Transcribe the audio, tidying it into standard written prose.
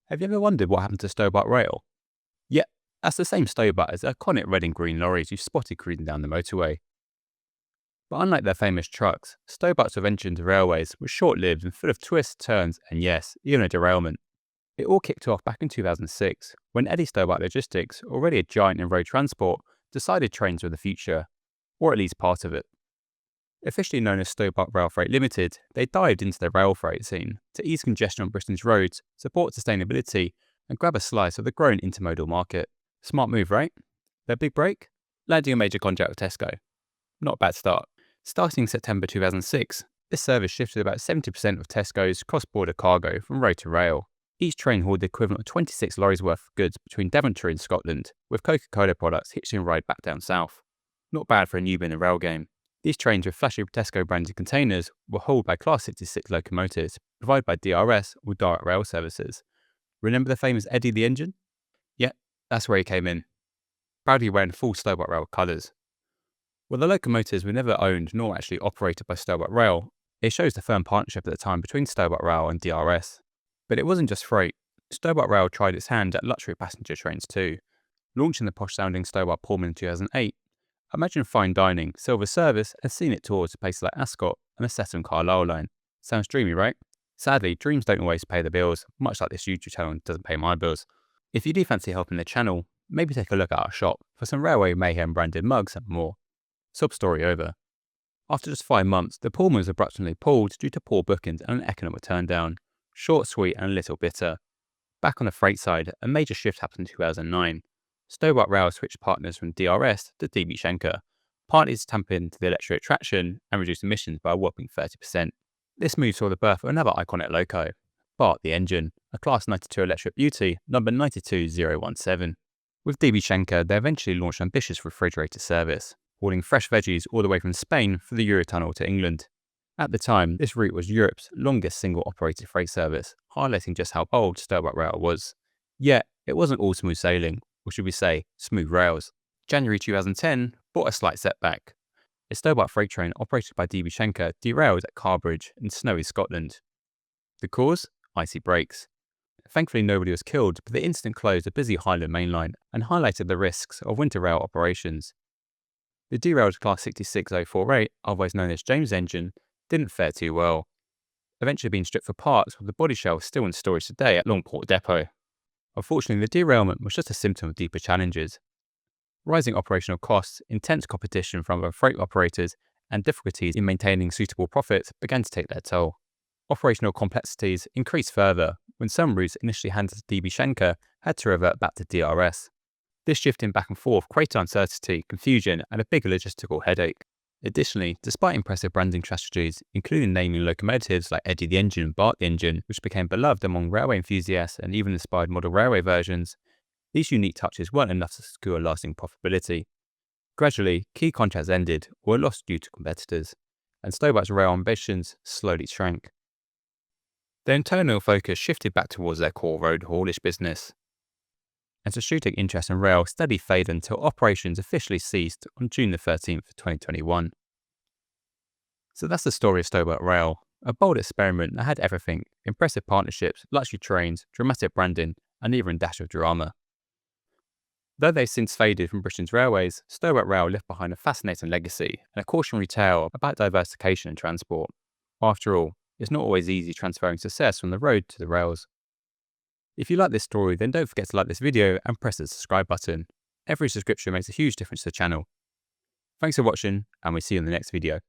Have you ever wondered what happened to Stobart Rail? Yep, that's the same Stobart as the iconic red and green lorries you spotted cruising down the motorway. But unlike their famous trucks, Stobart's invention to railways was short-lived and full of twists, turns, and yes, even a derailment. It all kicked off back in 2006, when Eddie Stobart Logistics, already a giant in road transport, decided trains were the future, or at least part of it. Officially known as Stobart Rail Freight Limited, they dived into the rail freight scene to ease congestion on Britain's roads, support sustainability, and grab a slice of the growing intermodal market. Smart move, right? Their big break? Landing a major contract with Tesco. Not a bad start. Starting in September 2006, this service shifted about 70% of Tesco's cross-border cargo from road to rail. Each train hauled the equivalent of 26 lorries worth of goods between Devonshire and Scotland, with Coca-Cola products hitching a ride back down south. Not bad for a newbie in the rail game. These trains with flashy Tesco-branded containers were hauled by Class 66 locomotives, provided by DRS or Direct Rail Services. Remember the famous Eddie the Engine? Yeah, that's where he came in, proudly wearing full Stobart Rail colours. While the locomotives were never owned nor actually operated by Stobart Rail, it shows the firm partnership at the time between Stobart Rail and DRS. But it wasn't just freight. Stobart Rail tried its hand at luxury passenger trains too, launching the posh-sounding Stobart Pullman in 2008. Imagine fine dining, silver service, and scenic tours to places like Ascot and the Sutton Carlisle line. Sounds dreamy, right? Sadly, dreams don't always pay the bills, much like this YouTube channel doesn't pay my bills. If you do fancy helping the channel, maybe take a look at our shop for some Railway Mayhem branded mugs and more. Sub story over. After just 5 months, the Pullman was abruptly pulled due to poor bookings and an economic turndown. Short, sweet, and a little bitter. Back on the freight side, a major shift happened in 2009. Stobart Rail switched partners from DRS to DB Schenker, partly to tap into the electric traction and reduce emissions by a whopping 30%. This move saw the birth of another iconic loco, Bart the Engine, a Class 92 electric beauty, number 92017. With DB Schenker, they eventually launched ambitious refrigerated service, hauling fresh veggies all the way from Spain for the Eurotunnel to England. At the time, this route was Europe's longest single-operated freight service, highlighting just how bold Stobart Rail was. Yet, it wasn't all smooth sailing, or should we say, smooth rails. January 2010 brought a slight setback. A Stobart freight train operated by DB Schenker derailed at Carbridge in snowy Scotland. The cause? Icy brakes. Thankfully nobody was killed, but the incident closed a busy Highland main line and highlighted the risks of winter rail operations. The derailed Class 66048, otherwise known as James' engine, didn't fare too well, eventually being stripped for parts with the body shell still in storage today at Longport Depot. Unfortunately, the derailment was just a symptom of deeper challenges. Rising operational costs, intense competition from other freight operators, and difficulties in maintaining suitable profits began to take their toll. Operational complexities increased further when some routes initially handed to DB Schenker had to revert back to DRS. This shifting back and forth created uncertainty, confusion, and a bigger logistical headache. Additionally, despite impressive branding strategies, including naming locomotives like Eddie the Engine and Bart the Engine, which became beloved among railway enthusiasts and even inspired model railway versions, these unique touches weren't enough to secure lasting profitability. Gradually, key contracts ended or were lost due to competitors, and Stobart's rail ambitions slowly shrank. Their internal focus shifted back towards their core road haulage business, and strategic interest in rail steadily faded until operations officially ceased on June 13, 2021. So that's the story of Stobart Rail, a bold experiment that had everything: impressive partnerships, luxury trains, dramatic branding, and even a dash of drama. Though they've since faded from Britain's railways, Stobart Rail left behind a fascinating legacy and a cautionary tale about diversification in transport. After all, it's not always easy transferring success from the road to the rails. If you like this story, then don't forget to like this video and press the subscribe button. Every subscription makes a huge difference to the channel. Thanks for watching, and we'll see you in the next video.